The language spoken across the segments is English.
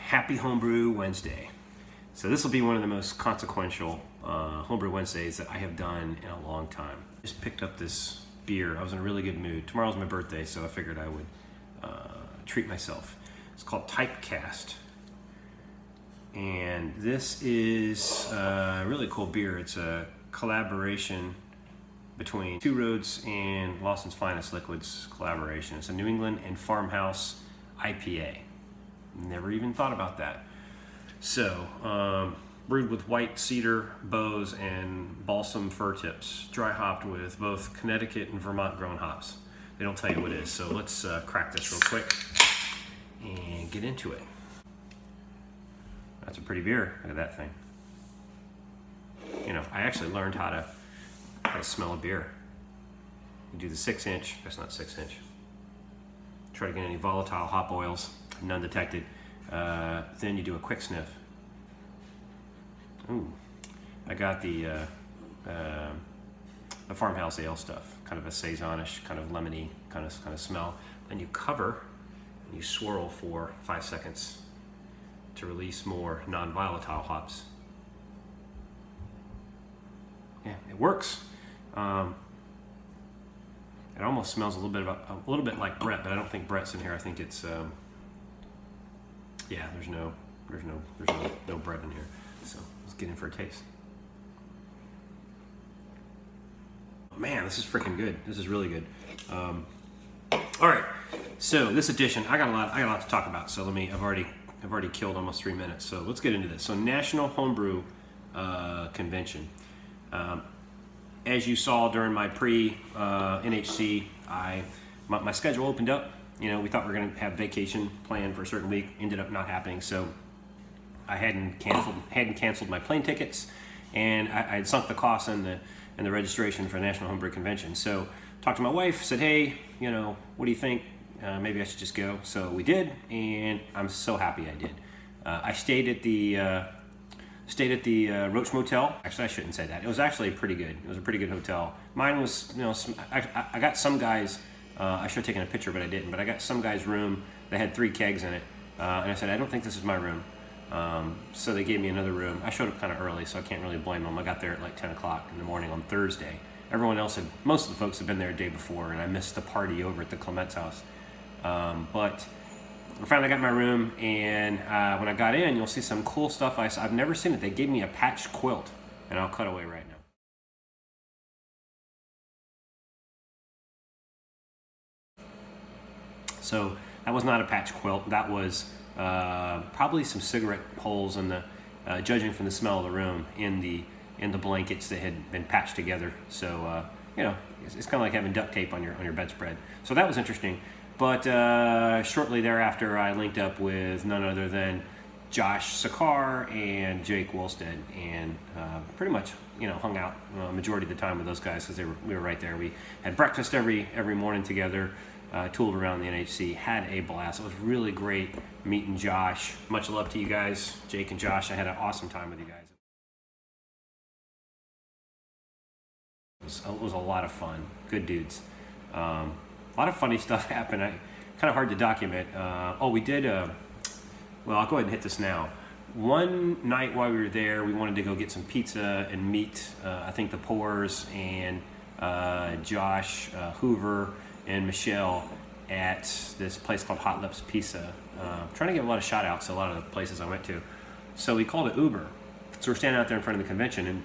Happy Homebrew Wednesday. So this will be one of the most consequential Homebrew Wednesdays that I have done in a long time. Just picked up this beer. I was in a really good mood. Tomorrow's my birthday, so I figured I would treat myself. It's called Typecast. And this is a really cool beer. It's a collaboration between Two Roads and Lawson's Finest Liquids collaboration. It's a New England and Farmhouse IPA. Never even thought about that. So, brewed with white cedar boughs and balsam fir tips, dry hopped with both Connecticut and Vermont grown hops. They don't tell you what it is, so let's crack this real quick and get into it. That's a pretty beer. Look at that thing. You know, I actually learned how to smell a beer. You do the 6-inch, that's not 6-inch. Try to get any volatile hop oils, none detected. Then you do a quick sniff. Ooh, I got the farmhouse ale stuff, kind of a saisonish, kind of lemony kind of smell. Then you cover and you swirl for 5 seconds to release more non-volatile hops. Yeah, it works. It almost smells a little bit like Brett, but I don't think Brett's in here. I think it's yeah. There's no Brett in here. So let's get in for a taste. Man, this is freaking good. This is really good. All right. So this edition, I got a lot to talk about. So I've already killed almost 3 minutes. So let's get into this. So National Homebrew Convention. As you saw during my pre-NHC, my schedule opened up. You know, we thought we were going to have vacation planned for a certain week. Ended up not happening, so I hadn't canceled my plane tickets, and I had sunk the cost in the registration for the National Homebrew Convention. So talked to my wife, said, hey, you know, what do you think? Maybe I should just go. So we did, and I'm so happy I did. I stayed at the Roach Motel. Actually, I shouldn't say that. It was actually pretty good. It was a pretty good hotel. Mine was, you know, I got some guys, I should have taken a picture, but I didn't. But I got some guy's room that had 3 kegs in it. And I said, I don't think this is my room. So they gave me another room. I showed up kind of early, so I can't really blame them. I got there at like 10 o'clock in the morning on Thursday. Everyone else most of the folks had been there a day before, and I missed the party over at the Clement's house. But I finally got my room, and when I got in, you'll see some cool stuff. I've never seen it. They gave me a patched quilt, and I'll cut away right now. So that was not a patched quilt. That was probably some cigarette holes in the, judging from the smell of the room, in the blankets that had been patched together. So you know, it's kind of like having duct tape on your bedspread. So that was interesting. But shortly thereafter, I linked up with none other than Josh Sakar and Jake Wolstead, and pretty much, you know, hung out majority of the time with those guys because we were right there. We had breakfast every morning together, tooled around the NHC, had a blast. It was really great meeting Josh. Much love to you guys, Jake and Josh. I had an awesome time with you guys. It was a lot of fun. Good dudes. A lot of funny stuff happened. Kind of hard to document. We did. Well, I'll go ahead and hit this now. One night while we were there, we wanted to go get some pizza and meet. I think the Pours and Josh, Hoover, and Michelle at this place called Hot Lips Pizza. Trying to give a lot of shout outs to a lot of the places I went to. So we called it Uber. So we're standing out there in front of the convention, and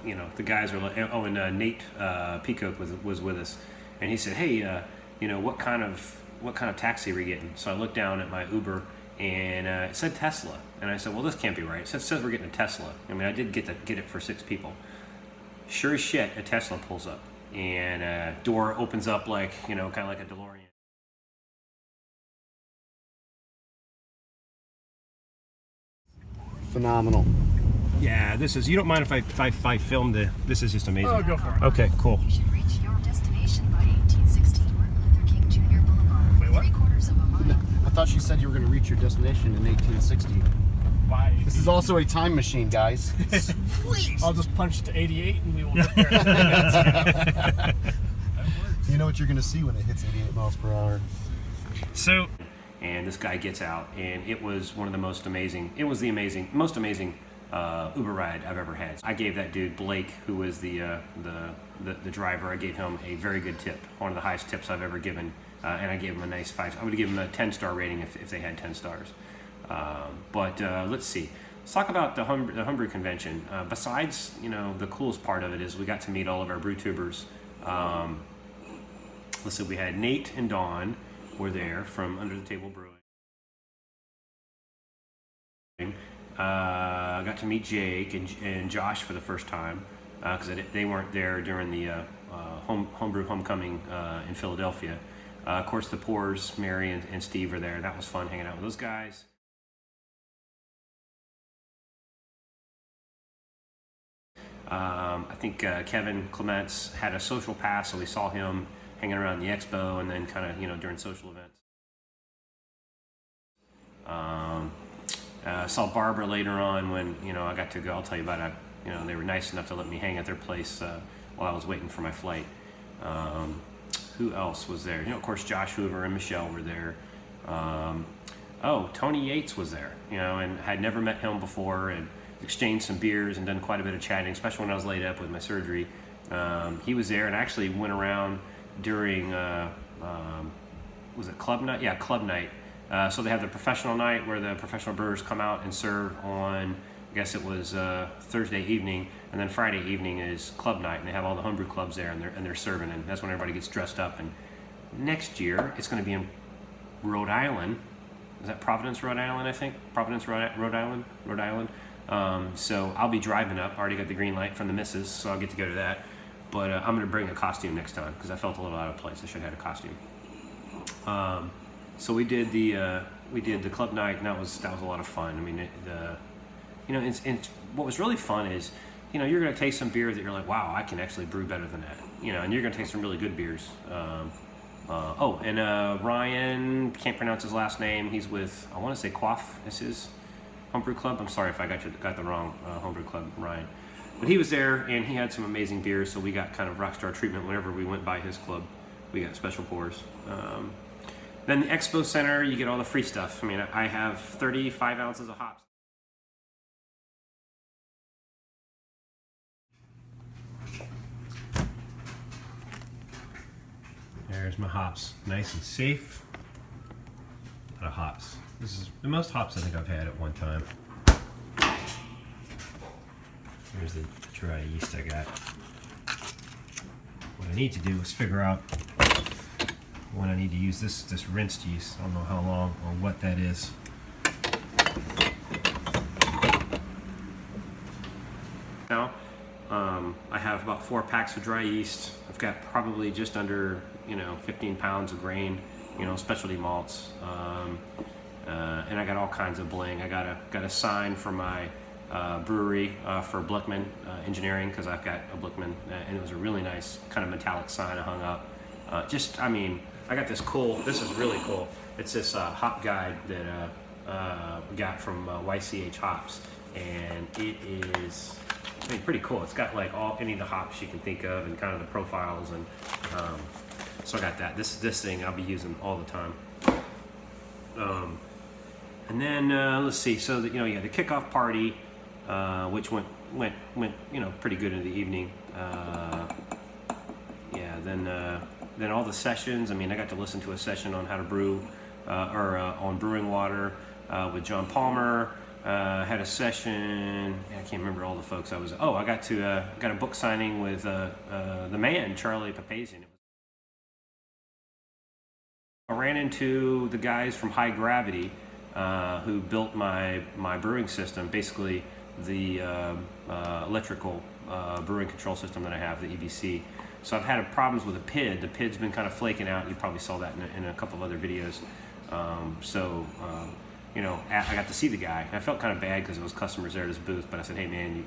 you know, the guys are like, oh, and Nate Peacock was with us. And he said, hey, you know, what kind of taxi are we getting? So I looked down at my Uber, and it said Tesla. And I said, well, this can't be right. It says we're getting a Tesla. I mean, I did get it for 6 people. Sure as shit, a Tesla pulls up, and door opens up like, you know, kind of like a DeLorean. Phenomenal. Yeah, this is, you don't mind if I film this is just amazing. Oh, go for it. Okay, cool. You should reach your destination by 1816 Martin Luther King Jr. Boulevard. Wait, what? 3/4 of a mile. I thought you said you were going to reach your destination in 1860. Why? This is also a time machine, guys. Sweet. I'll just punch to 88 and we will get there. That works. You know what you're going to see when it hits 88 miles per hour. So and this guy gets out, and it was one of the most amazing. It was the most amazing Uber ride I've ever had. I gave that dude Blake, who was the driver, I gave him a very good tip, one of the highest tips I've ever given, and I gave him a nice 5. I would give him a 10-star rating if they had 10 stars. But let's see. Let's talk about the Homebrew convention. Besides, the coolest part of it is we got to meet all of our brew tubers. Let's see, we had Nate and Dawn were there from Under the Table Brewing. I got to meet Jake and Josh for the first time because they weren't there during the Homebrew Homecoming in Philadelphia. Of course, the Pours, Mary and Steve were there. That was fun hanging out with those guys. I think Kevin Clements had a social pass, so we saw him hanging around the expo and then kind of, during social events. Saw Barbara later on when, I got to go. I'll tell you about it. They were nice enough to let me hang at their place while I was waiting for my flight. Who else was there? Of course, Josh Hoover and Michelle were there. Tony Yates was there, and I had never met him before, and exchanged some beers and done quite a bit of chatting, especially when I was laid up with my surgery. He was there and actually went around during, was it club night? Yeah, club night. So they have the professional night where the professional brewers come out and serve on, I guess it was Thursday evening, and then Friday evening is club night, and they have all the homebrew clubs there, and they're serving, and that's when everybody gets dressed up. And next year it's going to be in Rhode Island. Is that Providence, Rhode Island? I think Providence, Rhode Island. So I'll be driving up. I already got the green light from the missus, so I'll get to go to that. But I'm going to bring a costume next time because I felt a little out of place. I should have had a costume. So we did the club night, and that was a lot of fun. I mean, what was really fun is, you're going to taste some beer that you're like, wow, I can actually brew better than that. And you're going to taste some really good beers. Ryan, can't pronounce his last name. He's with, I want to say Quaff is his homebrew club. I'm sorry if I got the wrong homebrew club, Ryan. But he was there, and he had some amazing beers, so we got kind of rockstar treatment whenever we went by his club. We got special pours. Then the Expo Center, you get all the free stuff. I mean, I have 35 ounces of hops. There's my hops, nice and safe. A lot of hops. This is the most hops I think I've had at one time. Here's the dry yeast I got. What I need to do is figure out when I need to use this rinsed yeast. I don't know how long or what that is. Now, I have about 4 packs of dry yeast. I've got probably just under 15 pounds of grain, specialty malts, and I got all kinds of bling. I got a sign for my brewery for Blickman Engineering, because I've got a Blickman, and it was a really nice kind of metallic sign I hung up. I got this cool. This is really cool. It's this hop guide that we got from YCH Hops, and it is pretty cool. It's got like any of the hops you can think of, and kind of the profiles, and so I got that. This thing I'll be using all the time. And then let's see. So you had the kickoff party, which went pretty good in the evening. Then all the sessions. I mean, I got to listen to a session on how to brew, on brewing water with John Palmer. Had a session. I can't remember all the folks I was. I got a book signing with the man Charlie Papazian. I ran into the guys from High Gravity who built my brewing system, basically the electrical brewing control system that I have, the EBC. So I've had problems with the PID. The PID's been kind of flaking out. You probably saw that in a couple of other videos. I got to see the guy. I felt kind of bad because it was customers there at his booth, but I said, hey man,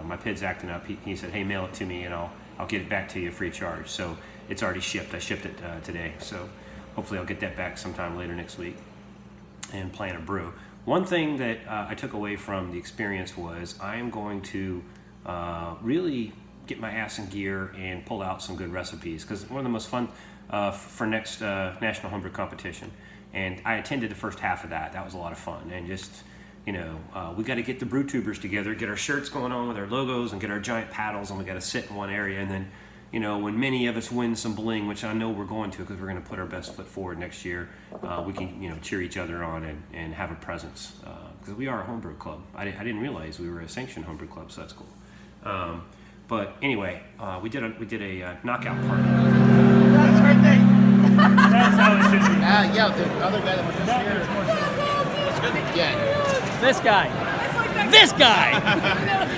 my PID's acting up. He said, hey, mail it to me and I'll get it back to you free of charge. So it's already shipped. I shipped it today. So hopefully I'll get that back sometime later next week and plan a brew. One thing that I took away from the experience was I am going to really get my ass in gear and pull out some good recipes, because one of the most fun for next National Homebrew competition And I attended the first half of that. That was a lot of fun. And just, we got to get the brew tubers together, get our shirts going on with our logos, and get our giant paddles, and we got to sit in one area. And then, when many of us win some bling, which I know we're going to because we're going to put our best foot forward next year, we can, cheer each other on and have a presence. Because we are a homebrew club. I didn't realize we were a sanctioned homebrew club, so that's cool. But anyway, we did a knockout party. That's her thing. That's how it should be. Yeah, the other guy that was just here. Yeah. This guy. This guy.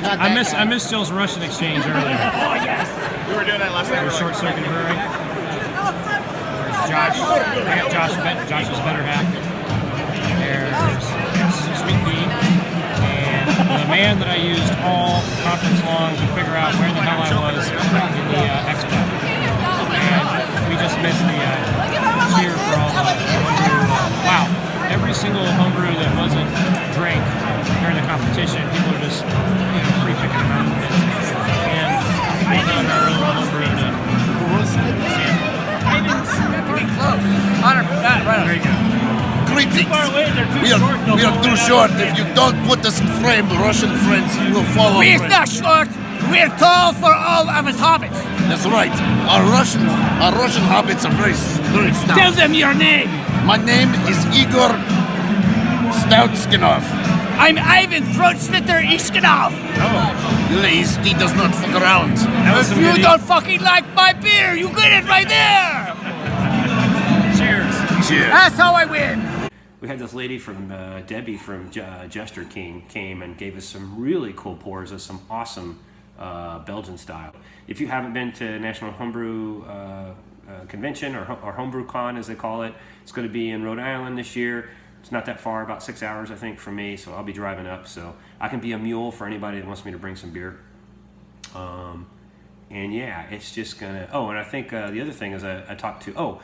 Not I that guy. missed Jill's Russian exchange earlier. Oh yes. We were doing that last night. Short Circuit Brewing. There's Josh. I got Josh's better half. There's Sweet Pea. And the man that I used all conference long to figure out where the hell I was in the expo. And we just missed the cheer for all the homebrew. Wow. Every single homebrew that wasn't drank during the competition, people are just free picking them out. And well done, our little homebrew. Pretty close. Honor for that, right? There you go. Greetings. Far away, they're too We short. are too short. If you don't put us in frame, Russian friends will follow. We're not short. We're tall for all of his hobbits. That's right. Our Russian hobbits are very stout. Tell them your name. My name is Igor Stoutskinov. I'm Ivan Throatslitter Ishkinov. He does not fuck around. If you don't fucking like my beer, you get it right there. Cheers. Cheers. That's how I win. We had this lady from Debbie from Jester King came and gave us some really cool pours of some awesome Belgian style. If you haven't been to National Homebrew Convention or Homebrew Con as they call it, it's going to be in Rhode Island this year. It's not that far, about 6 hours I think from me, so I'll be driving up. So I can be a mule for anybody that wants me to bring some beer. And yeah, it's just gonna. Oh, and I think the other thing is I talked to.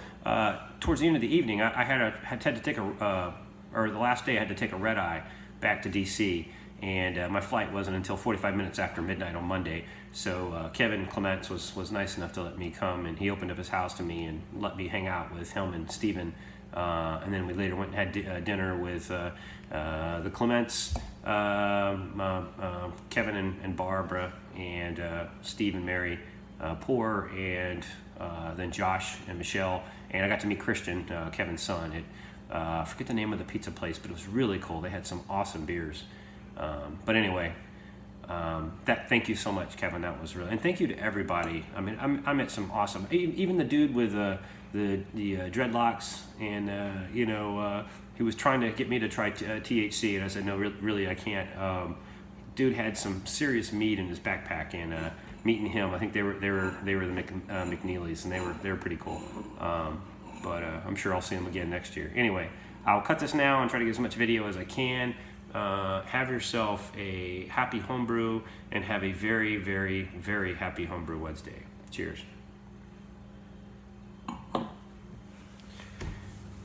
Towards the end of the evening, I had to take or the last day I had to take a red eye back to DC, and my flight wasn't until 45 minutes after midnight on Monday. So Kevin Clements was nice enough to let me come, and he opened up his house to me and let me hang out with him and Steven. And then we later went and had dinner with the Clements, Kevin and Barbara, and Steve and Mary Poor, and then Josh and Michelle. And I got to meet Christian, Kevin's son. I forget the name of the pizza place, but it was really cool. They had some awesome beers. But anyway, thank you so much, Kevin. That was really, and thank you to everybody. I mean, I met some awesome, even the dude with the dreadlocks, and he was trying to get me to try THC, and I said no, really I can't. Dude had some serious mead in his backpack, and meeting him, I think they were the McNeelys, and they were pretty cool. But I'm sure I'll see them again next year. Anyway, I'll cut this now and try to get as much video as I can. Have yourself a happy homebrew, and have a very, very, very happy Homebrew Wednesday. Cheers.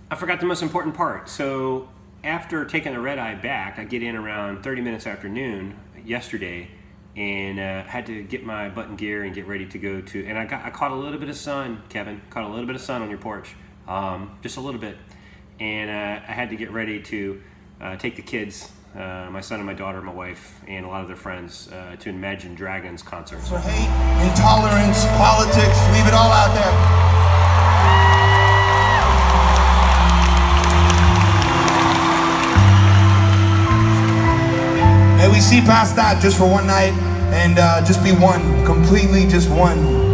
I forgot the most important part. So after taking the red eye back, I get in around 30 minutes after noon yesterday, and had to get my button gear and get ready to go to. And I caught a little bit of sun, Kevin. Caught a little bit of sun on your porch, just a little bit. And I had to get ready to take the kids, my son and my daughter, my wife, and a lot of their friends to Imagine Dragons concert. For hate, intolerance, politics, leave it all out there. May we see past that just for one night and just be one, completely just one.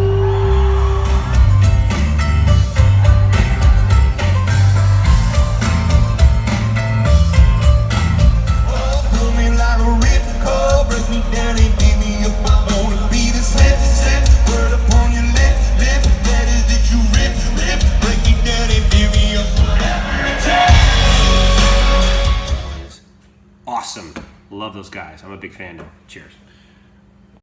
Awesome. Love those guys. I'm a big fan of them. Cheers.